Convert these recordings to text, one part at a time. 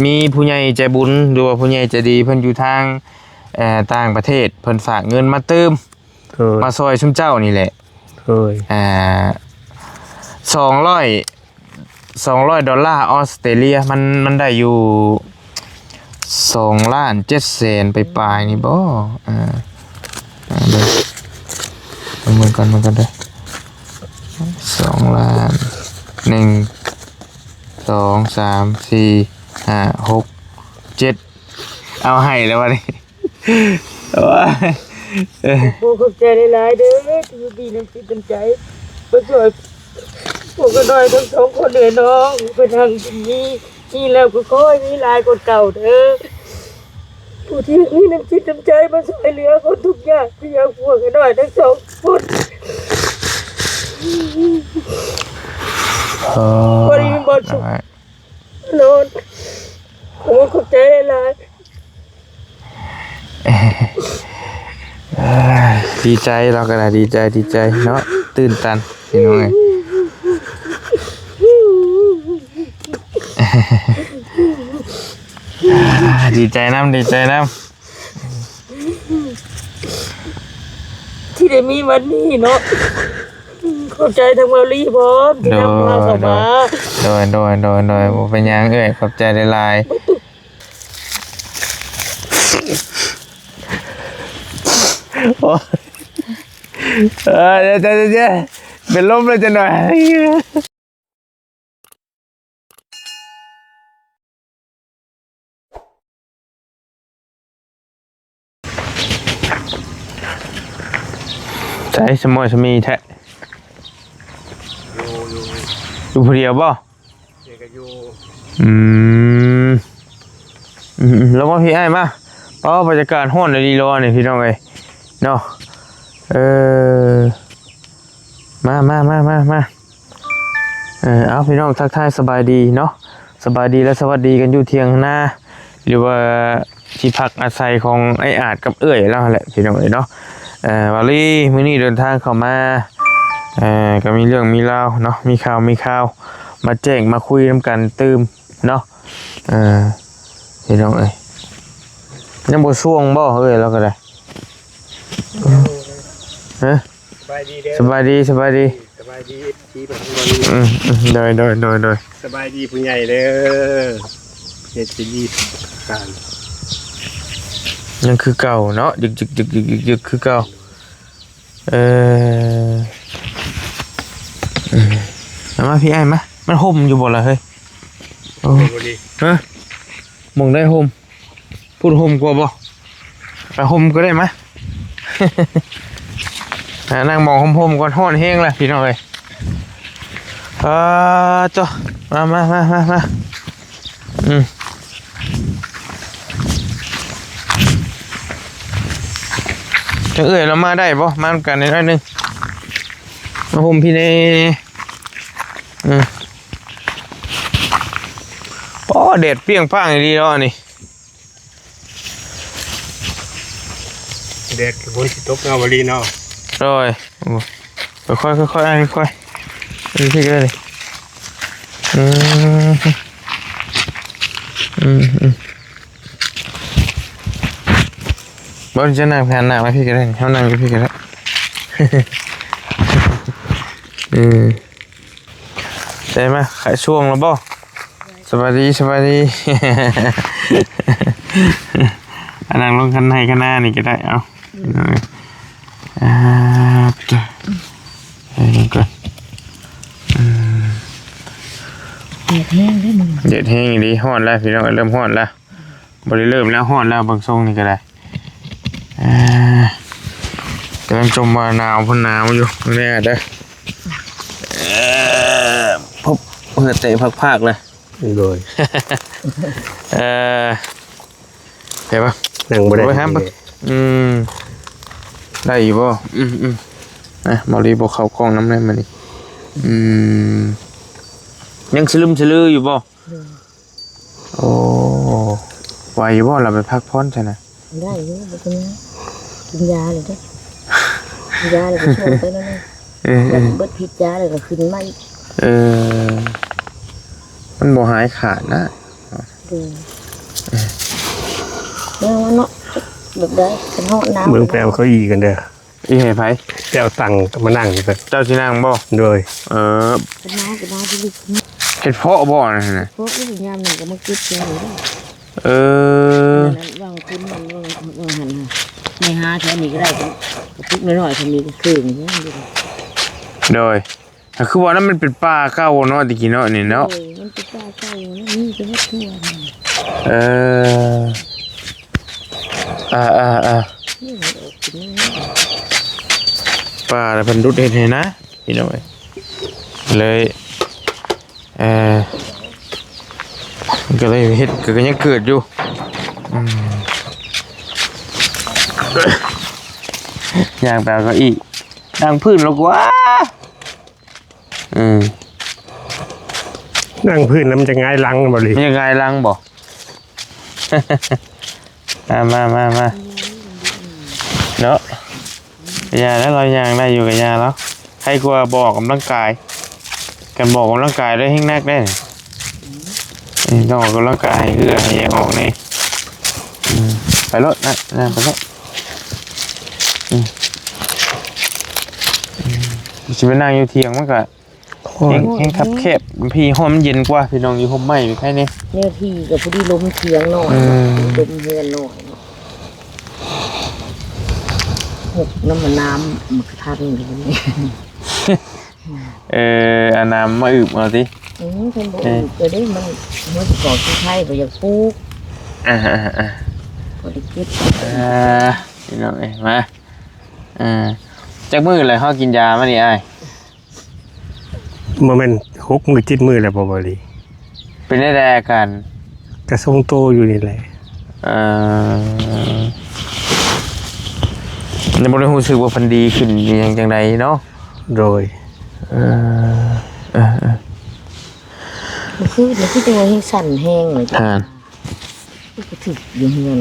มีผู้ใหญ่ใจบุญหรือว่าผู้ใหญ่ใจดีเพิ่นอยู่ทางต่างประเทศเพิ่นฝากเงินมาเติมมาซอยชุมเจ้านี่แหละ200ดอลลาร์ออสเตรเลียมันได้อยู่2,700,000ไปปลายนี่บ่เด้อเหมือนกันเด้อ2ล้าน1 2 3 4 5 6 7เอาให้แล้ววะนี่พวกเขาใจหลายเด้อที่มีน้ำจิตน้ำใจมาช่วยพวกก็น้อยทั้งสองคนเลยน้องเป็นทางมีแล้วก็ค่อยมีหลายคนเก่าเด้อผู้ที่มีน้ำจิตน้ำใจมาช่วยเหลือคนทุกอย่างที่ยังพวกก็น้อยทั้งสองคนบริบทสุขนอนผมขอบใจหลายดีใจเราก็ได้ดีใจเนาะตื่นตันพี่น้องดีใจน้ำที่ได้มีวันนี้เนาะขอบใจทั้งมาลีพร้อมที่นำพาเข้ามาโดยเป็นยังขอบใจหลายโอ้เดี๋ยวเป็นลมเลยจะหน่อยใช่สมอยสมีแท้อยู่ผู้เดียวบ่แล้วมาพี่ไอ้มาเพราะบรรยากาศห้อนเลยดีร้อนเนี่ยพี่น้องเอ้ยเนาะมาเอาพี่น้องทักทายสบายดีเนาะสบายดีและสวัสดีกันอยู่เที่ยงหน้าหรือว่าที่พักอาศัยของไอ้อาจกับแล้วแหละพี่น้องเอ้ยเนาะวาลี่มื้อนี้เดินทางเข้ามาก็มีเรื่องมีราวเนาะมีข่าวมาแจ้งมาคุยกันตื่มเนาะพี่น้องเอ้ยยังบ่ช่วงบ่แล้วก็ได้สบายดีที่เป็นโดยสบายดีผู้ใหญ่เด้อเฮ็ดสิดีการยังคือเก่าเนาะยึกคือเก่ามาพี่ไอ้มามันห่มอยู่บ่ล่ะเฮ้ยโอ้ฮะมองได้ห่มพูดห่มกว่าบ่ไปห่มก็ได้มั้ยนั่งมองห่มก่อนฮ้อนแห้งแล้วพี่น้องเอ้ยจ้ะมาจะเรามาได้ป่ะมากันในน้อยนึงมาห่มพี่เน่ป้อเด็ดเปรี้ยงป้างดีแล้วนี่เด็ดกระบวนสิตกเอาบรีเนาะrồiค่อยđi thích cái này bớt chân nàng phèn nào mà phi cái này heo nàng cái phi cái đấy đây mà khải xuông nó boสบายดีnàng luôn khăn này khăn na này cái đấy khôngนี่ก่อนเด็ดแห้งดีฮ้อนแล้วพี่น้องเริ่มฮ้อนแล้วบริเริ่มแล้วฮ้อนแล้วบางทรงนี่ก็ได้กำลังจมมาหนาวพ้นหนาวอยู่นี่เด้อพบเพื่อเตะพักเลยเลยเห็นปะนั่งบริเวณได้อยู่บ่มารีบอกเขากล้องน้ำได้มาดิยังสลืออยู่บ่โอ้ไหวอยู่บ่เราไปพักผ่อนใช่ไหมได้อยู่บ่เป็นไงกินยาเลยเด้กินยาเลยก็ช่วยไปนั่นเองเบิดพิษยาเลยก็ขึ้นมาอีกมันบ่หายขาดนะ เนาะแบบได้ฉันหอดน้ำ เบิ่งแปลวเขาอีกันเด้อ อีให้ไผ แปลวตังมานั่งกัน เจ้าสินั่งบ่ โดย เป็นน้ำที่ลึก เฮ็ดเพาะบ่นั่นน่ะ เพราะว่าพยายามหนึ่งก็มาคิดเสียเลย วางคุณมันวางหันในหาแค่นี้ก็ได้ก็ทุกน้อยๆคนนี้ก็คืออย่างนี้ โดยคือว่านั้นมันเป็นป่าเก่าเนาะตะกี้เนาะนี่เนาะ มันจะกล้าเจ้าอย่างนี้จะให้ทั่ว นี่มันออกกินนี่ ป่าแล้วเพิ่นรุดเฮ็ดให้นะพี่น้องเอ้ยเลยก็เลยเฮ็ดก็ยังเกิดอยู่อย่างแปลก็อีกดังพื้นแล้วกว่านั่งพื้นแล้วมันจะง่ายหลังบ่เลย ยังไงลังบ่ มาเนาะยาแล้วเรายางได้อยู่กับยาแล้วให้กลัวบอกกำลังกายกันบอกกำลังกายได้ให้นักได้ต้องออกกำลังกายเพื่อให้ออกนี่ไปรถนะไปรถจะไปนั่งอยู่เทียงมันก็แห้งคับแคบพี่ห้องมันเย็นกว่าพี่น้องอยู่ห้องไหม้แค่นี้เนี่ยที่กับผู้ที่ล้มเทียงหน่อยล้มเฮือนหน่อยหกน้ำน้ำมันทันเลยนี่อันน้ำมาอึบเอาสิคนบอกจะได้มันก่อที่ไทยไปอยากปลูกพอได้คิดพี่น้องเอ้ยมาจากมือเลยเขากินยามานี่ไอ้โมเมนต์6 มือ7 มือแล้วบ่เลยเป็นได้แต่อาการกระทรงโตอยู่นี่แหละในบริเวณรู้สึกว่าพันดีขึ้นอย่างจังใดเนาะโดยมันคือเดี๋ยวที่จะให้สั่นแห้งเลยจ้ะก็ถึกยังเงิน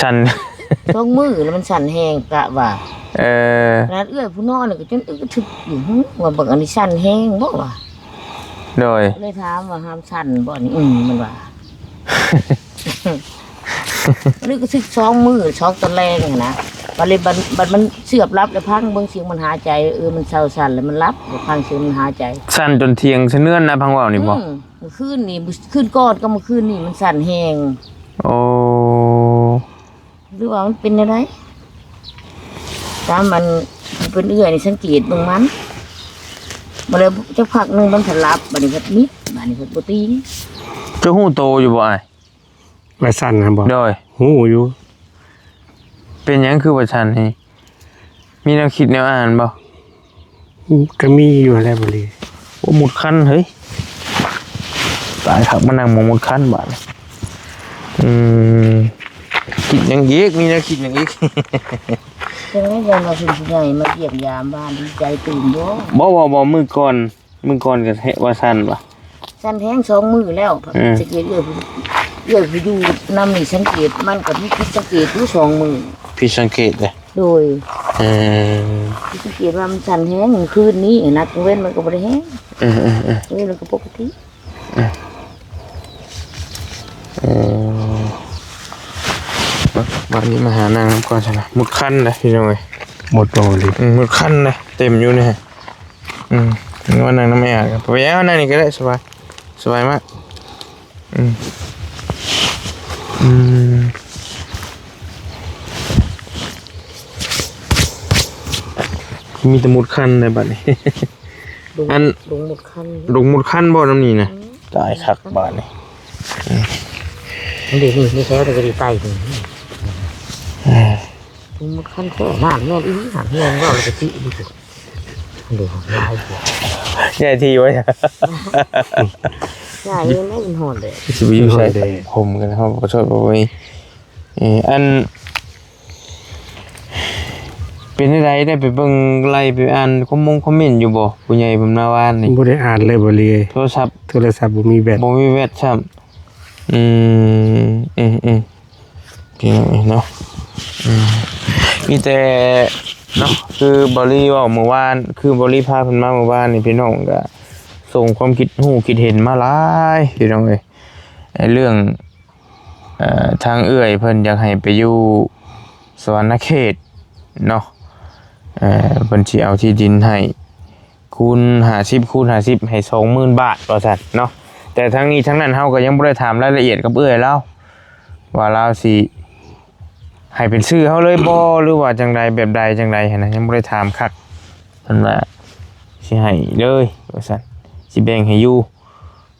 สั่นต้องมือแล้วมันสั่นแห้งกะว่าร้านผู้นอนเนี่ยก็จนก็ถึกอยู่ว่าบางอันนี้สั่นแห้งบ่ว่าโดยเลยถามว่าห้ามสั่นบ่นี่มันว่านี่ก็ถึก2 มือ2 ตะแรงนะมันเสียบรับแล้วพังเบิ่งเสียงมันหายใจมันเศร้าสั่นแล้วมันรับพังเสียงมันหายใจสั่นจนเทียงเนื่อนนะพังว่าวนี่บ่คืนนี่คืนก่อนก็มาคืนนี่มันสั่นแห้งโอ้หรือว่ามันเป็นอะไรตามมันเป็นนี่สังเกตเบิ่งมันมาเลยจะพักนึงมันถลับบัดนี้ก็มิดบัดนี้ก็บ่ตีจะหูโตอยู่บ่อ้ายว่าสั่นนะบ่โดยหูอยู่เป็นหยังคือว่าสั่นนี่มีแนวคิดแนวอ่านบ่ก็มีอยู่แล้วบ่เลยว่าหมดคันเฮ้ยตายครับมานั่งมองหมดคันบาดคิดอย่างอีกมีแนวคิดอย่างอีกจังได๋ยังมาถึงใหญ่มาเยี่ยมยามบ้านดีใจตื่นบ่มื้อก่อนก็เฮ็ดว่าสั่นบ่สั่นแห้ง2 มือแล้วสังเกตอยู่นำนี่สังเกตมันก็มีสังเกตอยู่2 มือพี่สังเกตเลยโดยพี่สังเกตว่ามันสั่นแห้งคืนนี้นักเว้นมันก็บ่ได้แห้งมันก็ปกติวันนี้มาหานางน้ำก่อนใช่ไหมหมดคันเลยพี่น้องเอ้ยหมดโตเลยหมดคันเลยเต็มอยู่เนี่ยว่านางน้ำไม่อาบไปแล้วนางนี่ก็ได้สบายมากมีแต่หมดคันเลยบัดนี้อันลงหมดคันบ่น้ำนี่นะตายคักบาดนี่เดี๋ยวนี่แท้แต่ก็ดีใจถึงมันขั้นแค่หน้าแม่อีหางแม่ก็เลยจะตีดูสิเดี๋ยวลายหัวใหญ่ทีไว้ใหญ่ไม่เป็นหอนเลยจะไปอยู่ใส่ผมกันเขาขอโทษบ่อยอันเป็นอะไรได้ไปเบิ่งไล่ไปอ่านคอมเมนต์อยู่บ่ผู้ใหญ่ผมนาวานนี่บ่ได้อ่านเลยบ่เลยโทรศัพท์บ่มีแบตซ้ำพี่น้องเนาะมีแต่เนาะคือบริว่าเมื่อวานคือบริพาเพิ่นมาเมื่อวานนี่พี่น้องก็ ส่งความคิดหูคิดเห็นมาหลายพี่น้องเอ้ยไอ้เรื่องทางเอื้อยเพิ่นอยากให้ไปอยู่สวรรณเขตเนาะเพิ่นสิเอาที่ดินให้คูณ50คูณ50ให้20,000 บาทว่าซั่นเนาะแต่ทั้งนี้ทั้งนั้นเฮาก็ยังบ่ได้ถามรายละเอียดกับเอื้อยเราว่าเราสิให้เป็นชื่อเฮาเลยบ่หรือว่าจังใดแบบใดจังใดหันนะยังบ่ได้ถามคักเพิ่นว่าสิให้เลยว่าซั่นสิแบ่งให้อยู่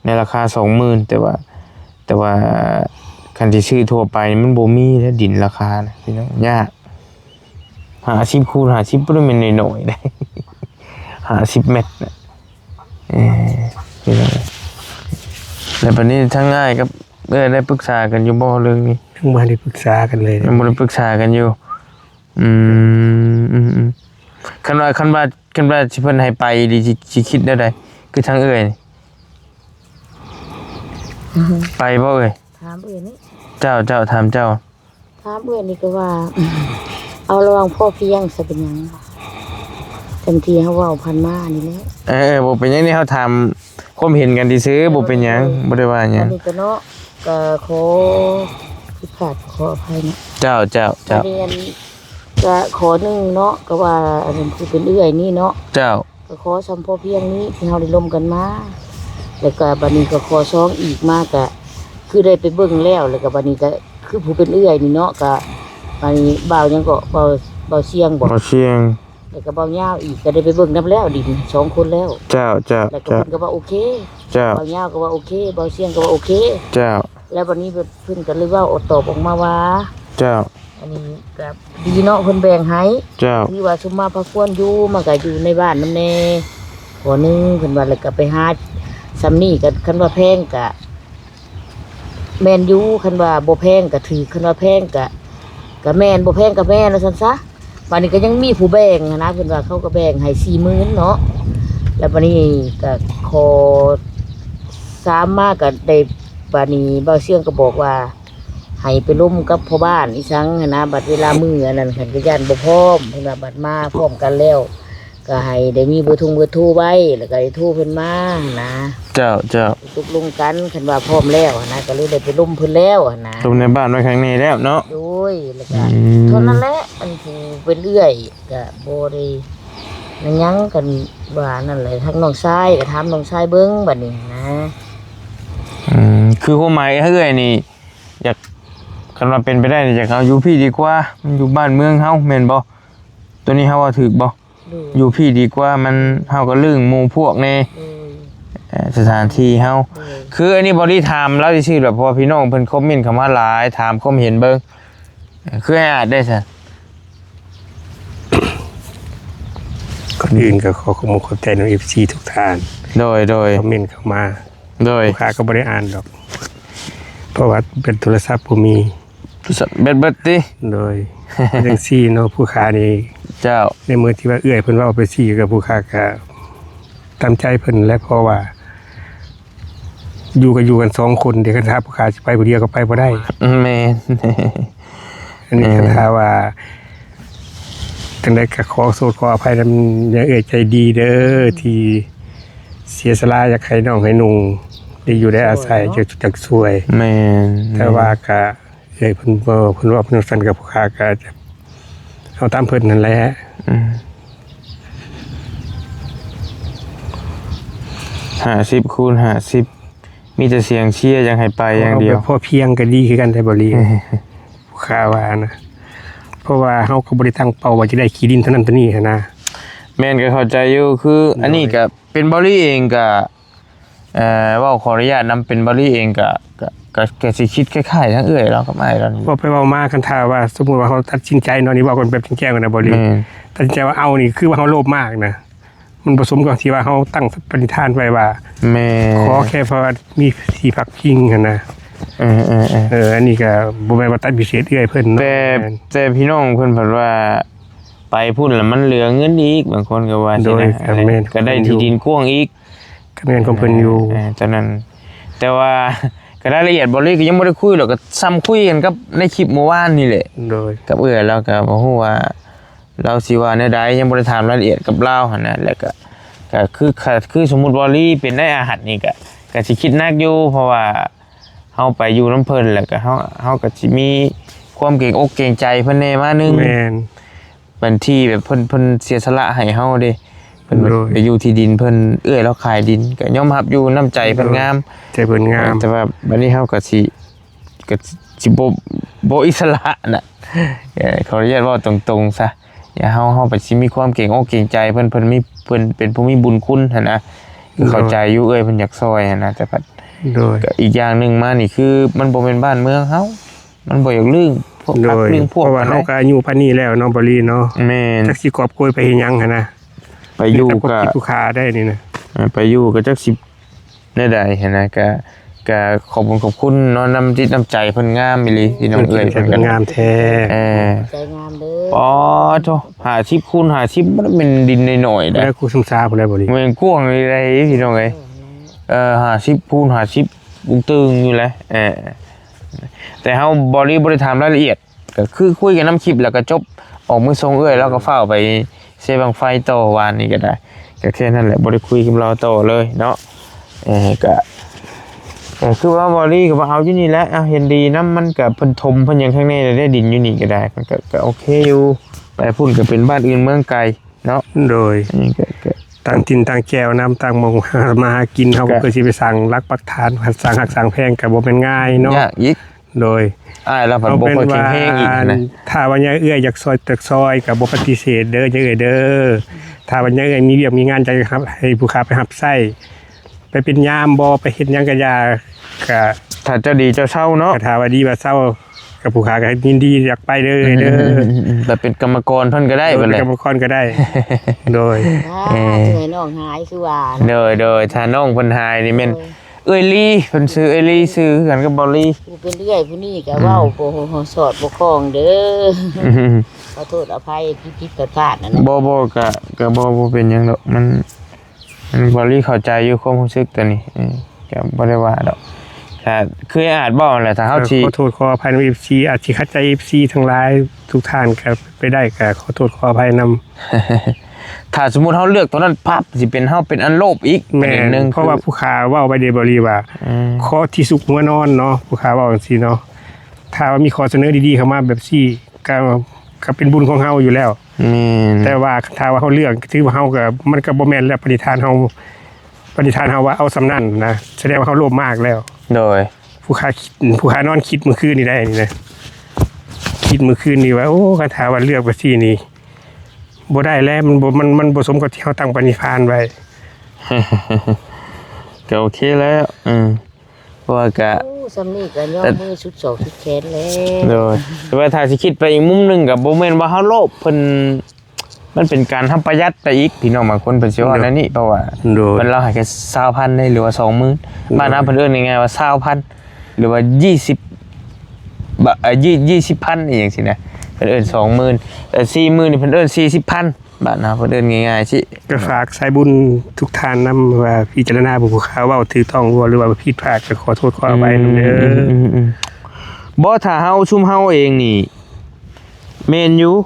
ในราคา 20,000แต่ว่าคันที่ชื่อทั่วไปมันบ่มีแล้วดินราคานะพี่น้องยาก50คูณ50บ่ได้แม่นน้อยๆได้50 เมตรนะพี่น้องแล้วบัดนี้ทั้งง่ายกับได้ปรึกษากันอยู่บ่เรื่องนี้ ทั้งมาได้ปรึกษากันเลย ยังบ่ได้ปรึกษากันอยู่คันว่าสิเพิ่นให้ไปดีสิคิดได้ใดคือทางเอ้ยนี่ไปบ่เอ้ย ถามเอื้อนี่ เจ้าถามเจ้า ถามเอื้อนี่ก็ว่า เอาระวังพ่อเพียงซะเป็นหยังทันทีเฮาเว้าพันมานี่แหละ บ่เป็นหยังนี่เฮาถามความเห็นกันซื่อบ่เป็นหยังบ่ได้ว่าหยั อั ง นนี้ก็เนาะก็ขอผิดพลาดขออภัยนะ เจ้า เรียนก็ขอหนึ่งเนาะก็ว่าอันนี้คือเป็นเอื้อยนี่เนาะ เจ้า ก็ขอสัมพอเพียงนี้ที่เฮาได้ร่วมกันมาแล้วก็บัดนี้ก็ขอซ้องอีกมากก็คือได้ไปเบิ่งแล้วแล้วก็บัดนี้ก็คือผู้เป็นเอื้อยนี่เนาะก็บัดนี้บ่าวยังก็บ่าวเสียงบ่ บ่เชียง แล้วก็บ่าวยาวอีกก็ได้ไปเบิ่งนํแล้วดิน2คนแล้ว เจ้า แล้วก็เพิ่นก็ว่าโอเค เจ้า บ่าวยาวก็ว่าโอเคบ่าวเสียงก็ว่าโอเค เจ้า แล้ววันนี้เพิ่นก็เลยว่าอดตอบออกมาว่า เจ้า อันนี้ก็ดีเนาะเพิ่นแบ่งให้ เจ้า คือว่าชุมมาพักควรอยู่มันก็อยู่ในบ้านนำแน่ขอหนึงเพิ่นว่าแล้วก็ไปหาซ้ำนี่ก็คันว่าแพงก็แม่นอยู่คันว่าบ่แพงก็ถือคันว่าแพงก็แม่นบ่แพงก็แม่นว่าซั่นซะบัดนี้ก็ยังมีผู้แบ่งหั้นนะเพิ่นว่าเขาก็แบ่งให้ 40,000 เนาะแล้วบัดนี้ก็ขอ3มาก็ได้บัดนี้บ่าวเสียงก็บอกว่าให้ไปร่วมกับพ่อบ้านอีสังหั้นนะบัดเวลามื้ออันนั้นเพิ่นก็ย่านบ่พร้อมเพิ่นว่าบัดมาพร้อมกันแล้วก็ให้ได้มีเบอร์โทรไว้แล้วก็ได้โทรเพิ่นมาหั้นนะ เจ้า ตกลงกันคันว่าพร้อมแล้วหั้นนะก็เลยได้ไปร่วมเพิ่นแล้วหั้นนะ ลงในบ้านไว้ข้างในแล้วเนาะ โดยแล้วก็เท่านั้นแหละอันที่เป็นเอื้อยก็บ่ได้นั่นหยังกันว่านั่นแหละทั้งน้องชายก็ถามน้องชายเบิ่งบัดนี้นะ คือความหมายเฮ้ยนี่อยากคันว่าเป็นไปได้อยากเอาอยู่พี่ดีกว่ามันอยู่บ้านเมืองเฮาแม่นบ่ตัวนี้เฮาว่าถูกบ่อยู่พี่ดีกว่ามันเฮาก็ลึงหมู่พวกในสถานที่เฮาคืออันนี้บ่ได้ถามแล้วซื่อๆแบบเพราะว่าพี่น้องเพิ่นคอมเมนต์เข้ามาหลายถามความเห็นเบิ่งคือให้อาจได้ซั่น ก่อนอื่นก็ขอขอบคุณขอบใจน้อง FC ทุกท่าน โดย คอมเมนต์เข้ามา โดย ลูกค้าก็บ่ได้อ่านดอกเพราะว่าเป็นโทรศัพท์บ่มี เบิดติ โดย จังซี่เนาะผู้ค้านี่ เจ้า ในมือที่ว่าเอื้อยเพิ่นว่าเอาไปซี่กับผู้ค้าก็ตามใจเพิ่นและเพราะว่า อยู่กัน2คนเดี๋ยวคันถ้าผู้ค้าสิไปผู้เดียวก็ไปบ่ได้ แม่น อันนี้คันถ้าว่าจังได๋ก็ขอโทษขออภัยนำอย่าเอื้อยใจดีเด้อที่เสียสละอยากให้น้องให้นุ่งได้อยู่ได้อาศัยจักช่วย แม่น แต่ว่าก็เอ้ยเพิ่นว่าเพิ่นสั่นกับผู้ค้าก็จะเอาตามเพิ่นนั่นแหละ 50คูณ50มีแต่เสียงเชียร์ยังให้ไปอย่างเดียว พอเพียงก็ดีคือกันแต่บ่ลีผู้ค้าว่านะเพราะว่าเฮาก็บ่ได้ตั้งเป้าว่าจะได้ขี้ดินเท่านั้นเท่านี้หันนะ แม่นก็เข้าใจอยู่คืออันนี้ก็เป็นบริเองก็เว้าขออนุญาตนำเป็นบริเองก็สิคิดคล้ายๆทั้งเอื้อยเรากับอ้ายเรานี่ บ่ไปเว้ามาคันถ้าว่าสมมุติว่าเฮาตัดสินใจเนาะนี่เว้ากันแบบแจ้งๆกันนะบ่ลีตัดสินใจว่าเอานี่คือว่าเฮาโลภมากนะมันผสมกับที่ว่าเฮาตั้งปณิธานไว้ว่า แม่ ขอแค่เพราะว่ามีที่พักพิงหั่นนะอันนี้ก็บ่แม่นว่าตัดพิเศษเอื้อยเพิ่นเนาะ แต่พี่น้องเพิ่นเพิ่นว่าไปพุ่นแล้วมันเหลือเงินอีกบางคนก็ว่าสินะก็ได้ที่ดินกว้างอีก ก็แม่นของเพิ่นอยู่ ตอนนั้น แต่ว่าก็รายละเอียดบ่เลยก็ยังบ่ได้คุยหรอกก็ซ้ำคุยกันกับในคลิปเมื่อวานนี่แหละ โดย กับเอื้อยแล้วก็บ่ฮู้ว่าเราสิว่าแนวใดยังบ่ได้ถามรายละเอียดกับเราหั่นน่ะแล้วก็ ก็คือสมมุติว่าลี่เป็นได้อาหารนี่ก็สิคิดหนักอยู่เพราะว่าเฮาไปอยู่น้ำเพิ่นแล้วก็เฮาก็สิมีความเกรงอกเกรงใจเพิ่นแน่มานึง แม่น เป็นที่แบบเพิ่นเสียสละให้เฮาเด้เพิ่น โดย ไปอยู่ที่ดินเพิ่นแล้วขายดินก็ยอมรับอยู่น้ำใจเพิ่นงาม ใจเพิ่นงาม แต่ว่าบัดนี้เฮาก็สิบ่อิสระน่ะขออนุญาตเว้าตรงๆซะอย่าเฮาไปสิมีความเกรงอกเกรงใจเพิ่นมีเพิ่นเป็นผู้มีบุญคุณหั่นนะเข้าใจอยู่เพิ่นอยากซอยหั่นนะแต่บัด โดย ก็อีกอย่างหนึงมานี่คือมันบ่เป็นบ้านเมืองเฮามันบ่อยากลืมพวก โด พัก ย ลืมพ เพ วก ราะว่า กัน เฮา นะ ก็อายุปานนี้แล้วเนาะบ่ลีเนาะ แม่น จักสิกอบโกยไปเฮ็ดหยังหั่นนะ ไปอยู่ แต่พว ก็ คิดผู้ค้าได้นี่นะ ไปอยู่ก็จักสิได้ใดหั่นนะก็ขอบคุณเนาะน้ำจิตน้ำใจเพิ่นงามอีหลีพี่น้องเอ้ย ใจ เพิ่น เพิ่ ก็ นงามแท้ ใจงามเด้อ อ๋อโธ่50คูณ50บ่ได้เป็นดินน้อยๆ แล้ นะ วกูสงสารพุ่นแล้วบ่ลี แม่นกว้างเลยได้พี่น้องเอ้ย50คูณ50บุงตึงอยู่แหละแต่เฮาบ่ได้ถามรายละเอียดก็คือคุยกันน้ำคลิปแล้วก็จบออกมือทรงเอ้ยแล้วก็ฟ้าวไปเซบังไฟต่อวานนี้ก็ได้ก็แค่นั้นแหละบ่ได้คุยกับเราต่อเลยเนาะก็คือว่าบอลี่ก็ว่าเอาอยู่นี่แหละเห็นดีน้ำมันกับเพิ่นถมเพิ่นหยังข้างในได้ดินอยู่นี่ก็ได้มันก็โอเคอยู่ไปพุ่นก็เป็นบ้านอื่นเมืองไกลเนาะ โดย อันนี้ก็ ต่างถิ่นต่างแก้วน้ำต่างหมองมาหากินเฮาก็คือสิไปสั่งรักปักฐานสั่งหักสั่งแพงก็บ่แม่นง่ายเนาะ ยากอีก โดย แล้วผัดบ่ค่อยแข็งแรงอีกนะ ถ้าวันยายเอื้อยอยากซอยก็บ่ปฏิเสธเด้อยายเอื้อยเด้อถ้าวันยายเอื้อยมีเวียกมีงานจะครับให้ผู้ค้าไปรับไส้ไปเป็นยามบ่ไปเฮ็ดหยังก็อย่าก็ ถ้าเจ้าดีเจ้าเช่าเนาะ ถ้าว่าดีว่าเศร้ากับผู้ค้าก็ยินดีอยากไปเด้อเด้อ แต่เป็นกรรมกรเพิ่นก็ได้ โด เพิ่ ย นแหละ กรรมกรก็ได้ โดย ให้น้องหายคือว่า โดยถ้าน้องเพิ่นหายนี่แม่นเอ้ยลีเพิ่นซื้อเอ้ยลีซื้อกันกับบอลลี่ ผู้เป็นเรื่อยผู้นี้ก็เว้าบ่สอดบ่คล้องเด้อขอโทษอภัยผิดพลาดนั่นแหละ บ่ก็บ่เป็นหยังดอกมันบอลลี่เข้าใจอยู่ความรู้สึกตัวนี้ก็บ่ได้ว่าดอกถ้าคืออาจบ่นั่นแหละถ้าเฮาสิ ขอโทษขออภัยใน FC อาจสิขัดใจ FC ทั้งหลายทุกท่านก็ไปได้ก็ขอโทษขออภัยนำ ถ้าสมมุติเฮาเลือกตัวนั้นปั๊บสิเป็นเฮาเป็นอันโลภอีก แม่ ประเด็นหนึง เพราะว่าผู้ค้าเว้าไปเดบ่รีว่าขอที่สุขหัวนอนเนาะผู้ค้าเว้าจังซี่เนาะถ้าว่ามีข้อเสนอดีๆเข้ามาแบบซี่ก็เป็นบุญของเฮาอยู่แล้ว นี่ แต่ว่าถ้าว่าเฮาเลือกถือว่าเฮาก็มันก็บ่แม่นแล้วปณิธานเฮาว่าเอาสำนั่นนะแสดงว่าเฮาโลภมากแล้ว โดย ผู้ค้านอนคิดเมื่อคืนนี่ได้นี่นะคิดเมื่อคืนนี่ว่าโอ้คาถาว่าเลือกไปที่นี่บ่ได้แล้วมันบ่สมกับที่เฮาตั้งปณิธานไว้ ก็โอเคแล้วเพราะว่าก็ โอ้สำนี้ก็ย่อมือสุดศอกสุดแขนแล้ว โดยแต่ว่าถ้าสิคิดไปอีกมุมหนึงก็บ่แม่นว่าเฮาโลภเพิ่นมันเป็นการทำประหยัดไปอีกพี่น้องบางคนเพิ่นสิว่าอันนั้นนี่เพราะว่า โดย เพิ่นเราให้แค่20,000ได้หรือว่า 20,000บ้านน้าเพิ่นเอิ้นง่ายๆว่า20,000หรือว่า20บาท20,000อีหยังสินะเพิ่นเอิ้น20,000แต่40,000นี่เพิ่นเอิ้น40,000บ้านน้าเพิ่นเอิ้นง่ายๆสิ ก็ฝากสายบุญทุกท่านนำว่าพิจารณาผู้ค้าเว้าถูกต้องหรือว่าผิดพลาดก็ขอโทษขออภัยนำเด้อ บ่ถ้าเฮาชุมเฮาเองนี่แม่นอยู่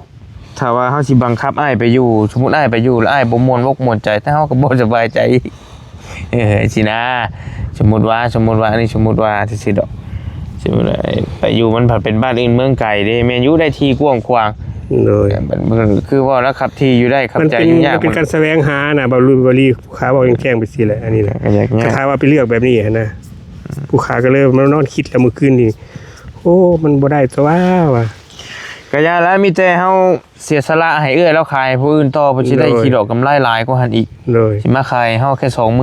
ถ้าว่าเฮาสิบังคับอ้ายไปอยู่สมมุติอ้ายไปอยู่แล้วอ้ายบ่ม่วนวกม่วนใจแต่เฮาก็บ่สบายใจสินะสมมุติว่าอันนี้สมมุติว่าซื่อๆดอกสมมุติว่าไปอยู่มันผัดเป็นบ้านอื่นเมืองไกลเด้แม่นอยู่ได้ที่กว้างขวาง โดย มันคือว่าแล้วครับที่อยู่ได้ครับ มัน ใจ เป็น อยู่ยาก มันเป็นการแสวงหาน่ะบ่รู้ผู้ค้าเว้าแจ้งไปสิแหละอันนี้นะ ก็อยาก ก็ ยาก ถ้าว่าไปเลือกแบบนี้นะผู้ค้าก็เลยมานอนคิดแล้วเมื่อคืนนี่โอ้มันบ่ได้ตัวว่ะ ก็ยาแล้วมีแต่เฮาเสียสละให้เอื้อแล้วขายผู้อื่นต่อเพิ่นสิได้ขี่ดอกกำไรหลายกว่าหันอีก โดย สิมาขายเฮาแค่ 20,000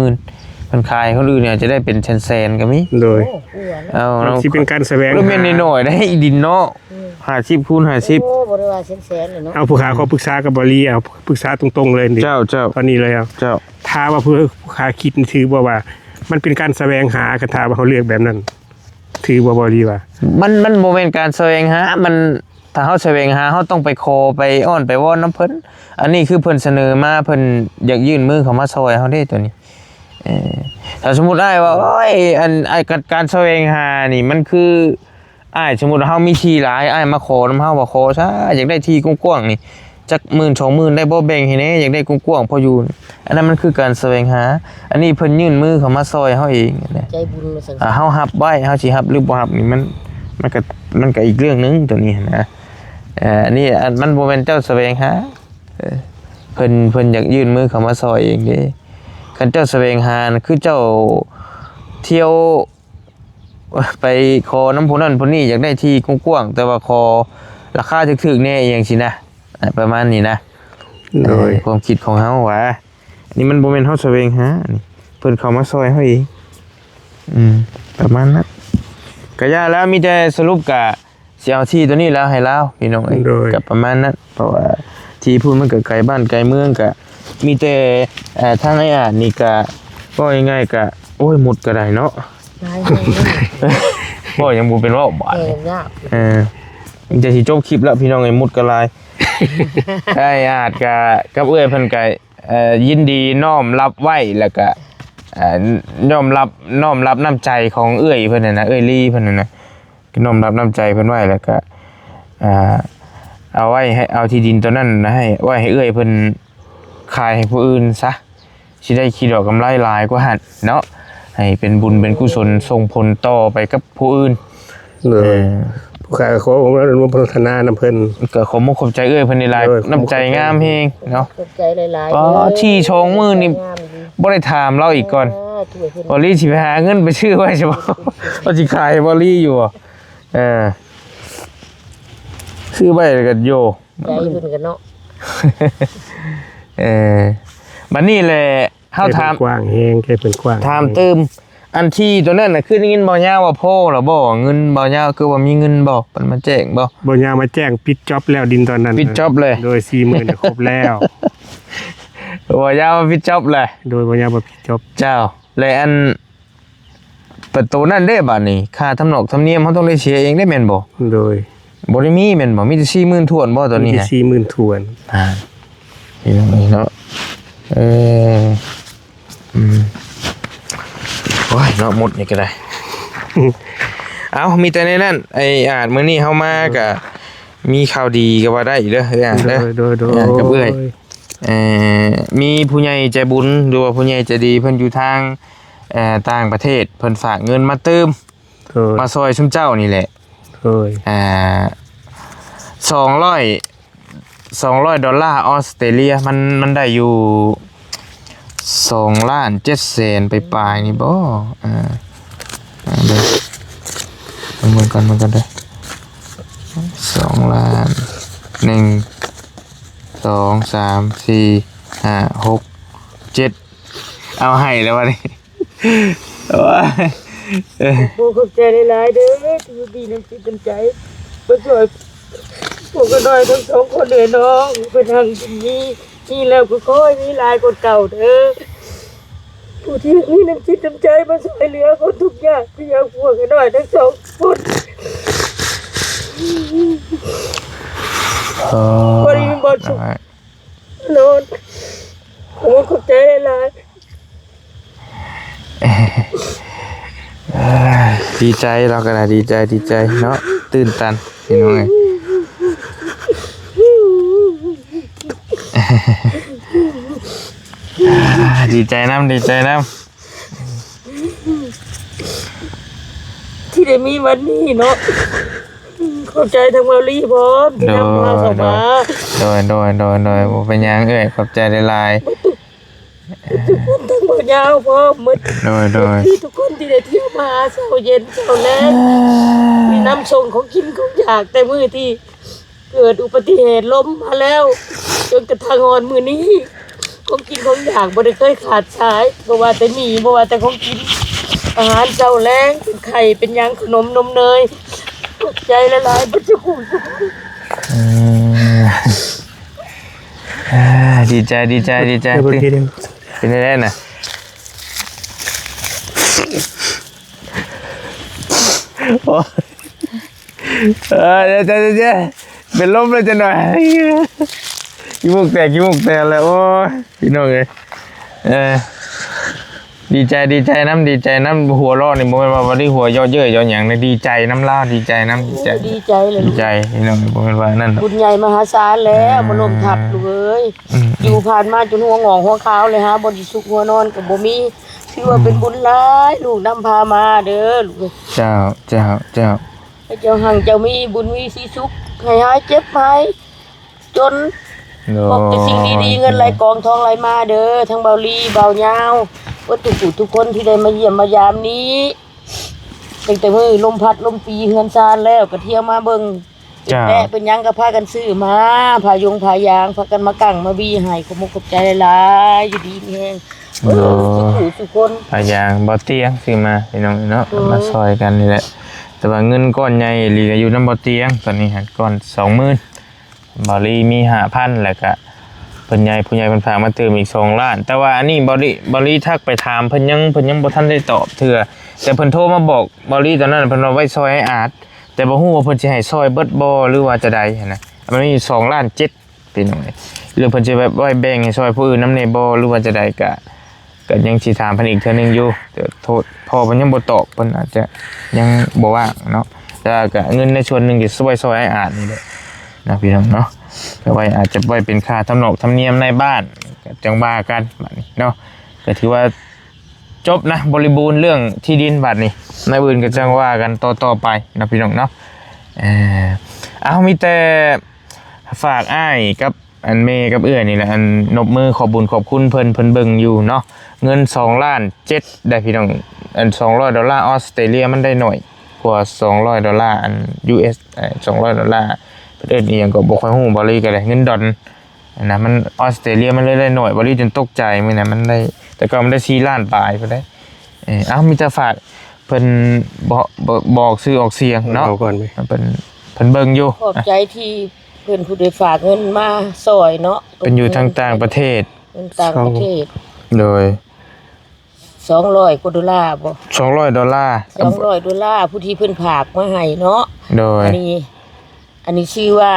เพิ่นขายคนอื่นเนี่ยจะได้เป็นแสนๆก็มี โดย เอา มันสิเป็นการแสวง แล้ว หา แม่นน้อยๆได้อีดินเนาะ50คูณ โอ้บ่ได้ว่าแสนๆเลยเนาะ เอาผู้ค้าขอปรึกษากับบริเอาปรึกษาตรงๆเลยนี่ 50เจ้า ตอนนี้เลยเอา เจ้า ถ้าว่าผู้ค้าคิดนี่ถือว่ามันเป็นการแสวงหากระทาว่าเขาเลือกแบบนั้น ถือว่าบริว่า มันบ่แม่นการแสวงหามันถ้าเฮาแสวงหาเฮาต้องไปขอไปอ้อนไปวอนน้ำเพิ่นอันนี้คือเพิ่นเสนอมาเพิ่นอยากยื่นมือเข้ามาซอยเฮาเด้ตัวนี้ถ้าสมมุติได้ว่าโอ้ยการแสวงหานี่มันคืออ้ายสมมุติเฮามีที่หลายอ้ายมาขอนำเฮาว่าขอซะอยากได้ที่กว้างๆนี่ จัก10,000 20,000ได้บ่แบ่งให้แหน่อยากได้กว้างๆพออยู่อันนั้นมันคือการแสวงหาอันนี้เพิ่นยื่นมือเข้ามาซอยเฮาเองนะ ใจบุญมาสั่ง เฮารับไว้เฮาสิรับหรือบ่รับนี่มันก็อีกเรื่องนึงตัวนี้นะอันนี้มันบ่แม่นเจ้าแสวงหาเพิ่นอยากยื่นมือเข้ามาซอยเองเด้คันเจ้าแสวงหาคือเจ้าเที่ยวไปขอน้ำผู้นั้นผู้นี้อยากได้ที่กว้างๆแต่ว่าขอราคาถึกๆแน่อหยังสินะประมาณนี้นะโดยความคิดของเฮาว่าอันนี้มันบ่แม่นเฮาแสวงหานี่เพิ่นเข้ามาซอยเฮาเองประมาณนั้นก็ย่าแล้วมีแต่สรุปก็สิเอาที่ตัวนี้แล้วให้แล้วพี่น้องเอ้ยก็ประมาณนั้นเพราะว่าที่พูดมันก็ไกลบ้านไกลเมืองก็มีแต่ทางไอ้นี่ก็ง่ายๆก็โอ้ยหมดก็ได้เนาะ ได้เลย บ่ยังบ่เป็นว่าบาด ยาก มันจะสิจบคลิปแล้วพี่น้องไอ้หมดก็ลายไอ้อาจกับเอื้อยเพิ่นก็ยินดีน้อมรับไว้แล้วก็น้อมรับน้ำใจของเอื้อยเพิ่นน่ะนะเอื้อยลี่เพิ่นน่ะนะน้อมรับน้ำใจเพิ่นไว้แล้วก็เอาไว้ให้เอาที่ดินตัวนั้นนะให้ไว้ให้เอื้อยเพิ่นขายให้ผู้อื่นซะสิได้คิดดอกกำไรหลายกว่าหั่นเนาะให้เป็นบุญเป็นกุศลส่งผลต่อไปกับผู้อื่นผู้ขายขอผมแล้วรวมพัฒนานำเพิ่นก็ขอขอบใจเอื้อยเพิ่นหลายน้ำใจงามเฮงเนาะ ขอบใจหลายๆ อ๋อที่ชงมือนี่บ่ได้ถามเราอีกก่อนบอลลี่สิไปหาเงินไปชื่อไว้ใช่บ่ว่าสิขายบอลลี่อยู่ซื้อไว้แล้วก็โย ใจบุญกันเนาะ บัดนี้แหละเฮาถาม กว้างแฮงแค่เพิ่นกว้าง ถามเติมอันที่ตัวนั้นน่ะคือได้ยินบ่ยาวว่าโพหรอบ่เงินบ่ยาวคือว่ามีเงินบ่เพิ่นมาแจ้งบ่ บ่ยาวมาแจ้งปิดจ็อบแล้วดินตอนนั้น ปิดจ็อบเลย โดย 40,000 เนี่ยครบแล้ว บ่ยาวปิดจ็อบเลย โดยบ่ยาวบ่ปิดจ็อบ เจ้าและอันประตูนั่นเด้บัดนี้ค่าทำนอกทำเนียมเฮาต้องได้เสียเองได้แม่นบ่ โดย บ่ได้มีแม่นบ่มีแต่ 40,000 ถ้วนบ่ตอนนี้ มี ฮะ 40,000ถ้วน นี่เนาะโอ้ยเนาะหมดนี่ก็ได้ เอามีแต่ในนั้นไอ้อาจมื้อนี้เฮามาก็มีข่าวดีก็ว่าได้อีกเด้อเด้อ โดย กับเอื้อยมีผู้ใหญ่ใจบุญหรือว่าผู้ใหญ่ใจดีเพิ่นอยู่ทางต่างประเทศเพิ่นฝากเงินมาเติมมาซอยชุมเจ้านี่แหละโดย200 ดอลลาร์ออสเตรเลียมันได้อยู่2,700,000ไปปลายนี่บ่เด้อเหมือนกันเด้อ2 ล้าน 1 2 3 4 5 6 7เอาให้แล้ววะนี่พวกขอบใจหลายๆเด้อที่มีน้ำจิตน้ำใจมาช่วยพวกก็น้อยทั้ง2คนเลยน้องเป็นทางนี่แล้วก็ค่อยมีหลายคนเก่าเด้อผู้ที่มีน้ำจิตน้ำใจมาช่วยเหลือคนทุกอย่างที่ยังพวกก็น้อยทั้ง2คนบริบทสุขนอนผมขอบใจหลายดีใจเราก็ได้ดีใจเนาะตื่นตันพี่น้องเอ้ยดีใจน้ำที่ได้มีวันนี้เนาะขอบใจทั้งมาลีพร้อมที่นำพาเข้ามาโดยบ่เป็นหยังเอ้ยขอบใจหลายทุกคนทั้งหมดยาวพร้อมหมดโดยที่ทุกคนที่ได้เที่ยวมาเช้าเย็นเช้าแลงมีน้ำส่งของกินของอยากแต่มื้อที่เกิดอุบัติเหตุล้มมาแล้วจนกระทั่งมื้อนี้ของกินของอยากบ่ได้เคยขาดสายบ่ว่าแต่มีบ่ว่าแต่ของกินอาหารเช้าแลงเป็นไข่เป็นหยังขนมนมเนยขอบใจหลายๆบ่จะฮู้ดีใจเป็นไงน่ะโอ้เดี๋ยวเป็นลมเลยจะหน่อยขี้มูกแตกแล้วโอ้พี่น้องเอ้ย ดีใจน้ำหัวเราะนี่บ่แม่นว่าบ่ได้หัวเยาะเย้ยเยาะหยังนะดีใจน้ำลาวดีใจน้ำดีใจ ดีใจเลย ดี ลูก ใจพี่น้องบ่แม่นว่านั่น บุญใหญ่มหาศาลแล้วมาลมทับลูกเอ้ยอยู่ผ่านมาจนหัวงอกหัวขาวเลยฮะบ่สิสุขหัวนอนก็บ่มีถือว่าเป็นบุญหลายลูกนำพามาเด้อลูก เจ้า ให้เจ้าหังเจ้ามีบุญมีสีสุขให้หายเจ็บหายจน โด พบแต่สิ่งดีๆเงินไหลกองทองไหลมาเด้อทั้งเบาลีเบายาววัตถุผู้ทุกคนที่ได้มาเยี่ยมมายามนี้ตั้งแต่มื้อลมพัดลมปีเฮือนซานแล้วก็เที่ยวมาเบิ่งแม่เป็นหยังก็พากันซื้อมาพายงพายางพากันมากั้งมาบี้ให้ขอบมุกขอบใจหลายๆอยู่ดีมีแฮงทุกคน พยางบ่เตียงซื้อมาพี่น้องเนาะมาซอยกันนี่แหละแต่ว่าเงินก้อนใหญ่อีหลีก็อยู่นำบ่เตียงตอนนี้หันก้อน 20,000บ่ลีมี 5,000 แล้วก็เพิ่นใหญ่ผู้ใหญ่เพิ่นฝากมาเติมอีก2 ล้านแต่ว่าอันนี้บ่ลีทักไปถามเพิ่นยังบ่ทันได้ตอบเทื่อแต่เพิ่นโทรมาบอกบ่ลีตอนนั้นเพิ่นเอาไว้ซอยให้อาจแต่บ่ฮู้ว่าเพิ่นสิให้ซอยเบิดบ่หรือว่าจะใดหันนะมันมี2.7 ล้านพี่น้องหรือเพิ่นสิแบบไว้แบ่งให้ซอยผู้อื่นนำแน่บ่หรือว่าจะใดก็ยังสิถามเพิ่นอีกเทื่อนึงอยู่แต่โทษพอเพิ่นยังบ่ตอบเพิ่นอาจจะยังบ่ว่างเนาะแต่ก็เงินในส่วนหนึงสิซอยให้อาจนี่แหละนะพี่น้องเนาะก็ไว้อาจจะไว้เป็นค่าทำนอกทำเนียมในบ้านก็จังว่ากันบัดนี้เนาะก็ถือว่าจบนะบริบูรณ์เรื่องที่ดินบัดนี้ในอื่นก็จังว่ากันต่อไปนะพี่น้องเนาะเอามีแต่ฝากอ้ายกับอันเมกับเอื้อนี่แหละอันนบมือขอบบุญขอบคุณเพิ่นเบิ่งอยู่เนาะเงิน2.7 ล้านได้พี่น้องอัน$200ออสเตรเลียมันได้หน่อยกว่า$200อัน US $200เพิ่นอีหยังก็บ่ค่อยฮู้บ่เลยก็ได้เงินดอลนะมันออสเตรเลียมันเลยได้หน่อยบ่เลยจนตกใจมื้อนั้นมันได้แต่ก็มันได้4 ล้านปลายพุ่นได้มีแต่ฝากเพิ่นบอกชื่อออกเสียงเนาะ เอาก่อนไหม เพิ่นเบิ่งอยู่ ขอบใจที่เพิ่นผู้ได้ฝากเงินมาซอยเนาะ เป็นอยู่ทางต่างประเทศ เงินต่างประเทศ โดย 200 กว่าดอลลาร์บ่ $200 200 ดอลลาร์ผู้ที่เพิ่นฝากมาให้เนาะ โดย อันนี้ชื่อว่า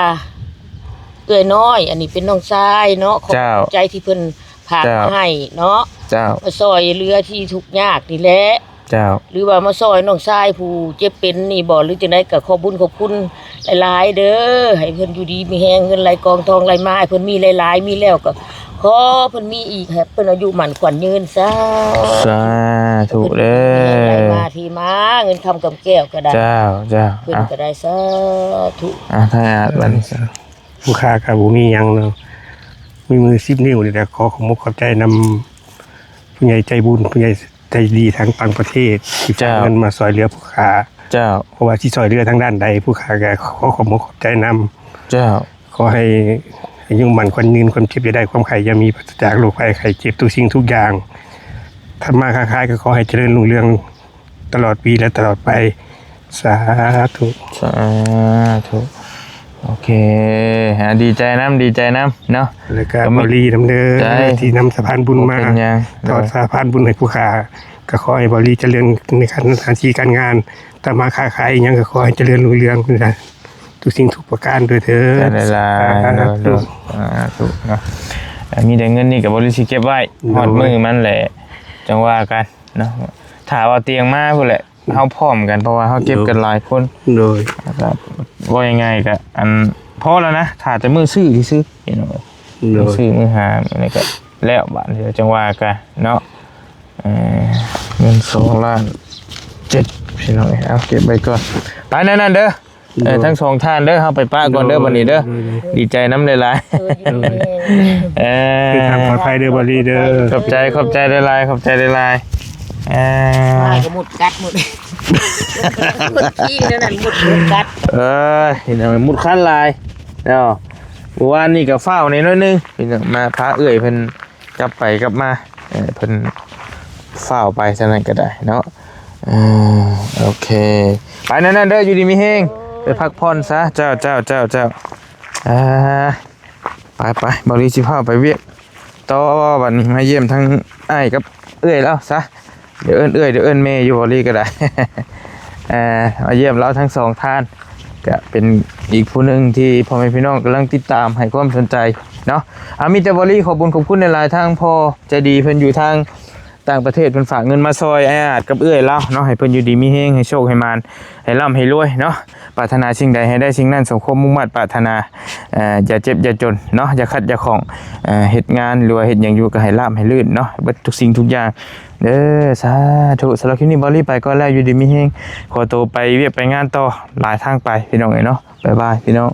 เอื้อยน้อย อันนี้เป็นน้องชายเนาะขอบใจที่เพิ่นฝากมาให้เนาะ เจ้า มาซอยเรือที่ทุกข์ยากนี่แหละ เจ้า หรือว่ามาซอยน้องชายผู้เจ็บเป็นนี่บ่หรือจังได๋ก็ขอบคุณหลายๆเด้อให้เพิ่นอยู่ดีมีแฮงเงินไหลกองทองไหลมาให้เพิ่นมีหลายๆมีแล้วก็ขอเพิ่นมีอีกให้เพิ่นอายุมั่นขวัญยืนซะ สาธุเด้ ไหล อ มาที่มาเงินคำกับแก้วก็ได้ เจ้า เพิ่นก็ได้สาธุ ถ้าบัดนี้ ผู้ค้ากับบุมีหยังเนาะมีมือ10 นิ้วนี่แหละขอขอบคุณขอบใจนำผู้ใหญ่ใจบุญผู้ใหญ่ใจดีทางต่างประเทศที่ฝากเงินมาซอยเหลือผู้ค้า เจ้า เพราะว่าที่ซอยเหลือทางด้านใดผู้ค้าก็ขอขอบคุณขอบใจนำ เจ้า ขอให้อายุมันคนยืนคนเจ็บจะได้ความไข่จะมีปราศจากโรคภัยไข้เจ็บทุกสิ่งทุกอย่างทำมาค้าขายก็ขอให้เจริญรุ่งเรืองตลอดปีและตลอดไปสาธุ สาธุโอเคดีใจน้ำเนาะ แล้วก็บรีดำเนินที่นำสะพานบุญมา เป็นยัง ทอดสะพานบุญให้ผู้ค้าก็ขอให้บรีเจริญในการหน้าที่การงานทำมาค้าขายอหยังก็ขอให้เจริญรุ่งเรืองนะทุกสิ่งทุกประการโดยเถิด ได้ลาถูกเนาะมีแต่เงินนี่กับบริษัทเก็บไว้หอดมือมันแหละจังว่ากันเนาะถามว่าเตียงมาพุ่นแหละเฮาพร้อมกันเพราะว่าเฮาเก็บกันหลายคน โดย ครับว่ายังไงก็อันพอแล้วนะถ้าจะมือซื้อที่ซื้อเห็นบ่ โด มือย ซื้อมือหาอะไรก็แล้วบาดเดี๋ยวจังว่ากันเนาะเงิน2.7 ล้านพี่น้องเอาเก็บไว้ก่อนไปนั่นเด้อทั้งสองท่านเด้อเฮาไปป้าก่อนเด้อบัดนี้เด้อดีใจน้ำหลายๆ คือทางปลอดภัยเด้อบรีเด้อ ขอบใจหลายๆตายก็หมดกัดหมดหมดขี้นั่นน่ะหมดกัด พี่น้องมุดคันลายเนาะเมื่อวานนี่ก็เฝ้าในน้อยนึงพี่น้องมาพาเอื้อยเพิ่นกลับไปกลับมาเพิ่นเฝ้าไปเท่านั้นก็ได้เนาะโอเคไปนั่นเด้ออยู่ดีมีแฮงไปพักผ่อนซะเจ้าไปบริสิพาไปเวียกต่อบัดนี้มาเยี่ยมทั้งอ้ายกับเอื้อยแล้วซะเดี๋ยวเอิ้นแม่อยู่บริก็ได้ มาเยี่ยมเราทั้งสองท่านก็เป็นอีกผู้หนึ่งที่พ่อแม่พี่น้องกำลังติดตามให้ความสนใจเนาะมีแต่บริขอบคุณในหลายทางพ่อใจดีเพิ่นอยู่ทาง ต่างประเทศเพิ่นฝากเงินมาซอยไอ้อาจกับเอื้อยเราเนาะให้เพิ่นอยู่ดีมีแฮงให้โชคให้มานให้ร่ำให้รวยเนาะปรารถนาสิ่งใดให้ได้สิ่งนั้นสมความมุ่งมั่นปรารถนาอย่าเจ็บอย่าจนเนาะอย่าขัดอย่าของเฮ็ดงานหรือว่าเฮ็ดหยังอยู่ก็ให้ร่ำให้ลื่นเนาะเบิดทุกสิ่งทุกอย่างเด้อสาธุสำหรับคลิปนี้บ่รีบไปก็แล้วอยู่ดีมีแฮงขอตัวไปเวียกไปงานต่อหลายทางไปพี่น้องเอ้ยเนาะบ๊ายบายพี่น้อง